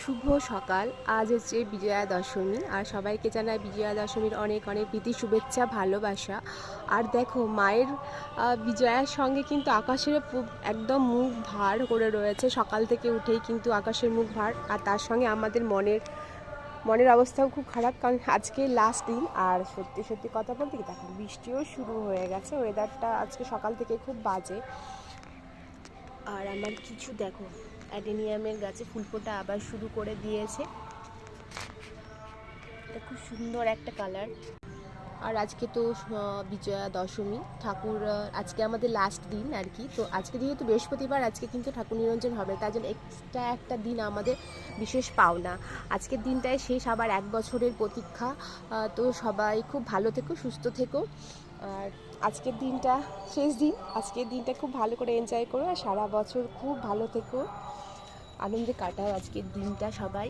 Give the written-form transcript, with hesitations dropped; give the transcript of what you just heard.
শুভ সকাল। আজ হচ্ছে বিজয়া দশমী, আর সবাইকে জানাই বিজয়া দশমীর অনেক অনেক প্রীতি, শুভেচ্ছা, ভালোবাসা। আর দেখো মায়ের বিজয়ার সঙ্গে কিন্তু আকাশের একদম মুখ ভার করে রয়েছে। সকাল থেকে উঠেই কিন্তু আকাশের মুখ ভার, আর তার সঙ্গে আমাদের মনের অবস্থাও খুব খারাপ, কারণ আজকে লাস্ট দিন। আর সত্যি সত্যি কথা বলতে কি, দেখো বৃষ্টিও শুরু হয়ে গেছে, ওয়েদারটা আজকে সকাল থেকে খুব বাজে। আর আমার কিছু দেখো অ্যাডেনিয়ামের গাছে ফুল ফোটা আবার শুরু করে দিয়েছে, এটা খুব সুন্দর একটা কালার। আর আজকে তো বিজয়া দশমী, ঠাকুর আজকে আমাদের লাস্ট দিন আর কি। তো আজকে যেহেতু বৃহস্পতিবার, আজকে কিন্তু ঠাকুর নিরঞ্জন হবে, তার জন্য এক্সট্রা একটা দিন আমাদের বিশেষ পাওনা। আজকের দিনটায় শেষ, আবার এক বছরের প্রতীক্ষা। তো সবাই খুব ভালো থেকো, সুস্থ থেকো। আর আজকের দিনটা শেষ দিন, আজকের দিনটা খুব ভালো করে এনজয় করো, আর সারা বছর খুব ভালো থেকো, আনন্দে কাটাও আজকের দিনটা সবাই।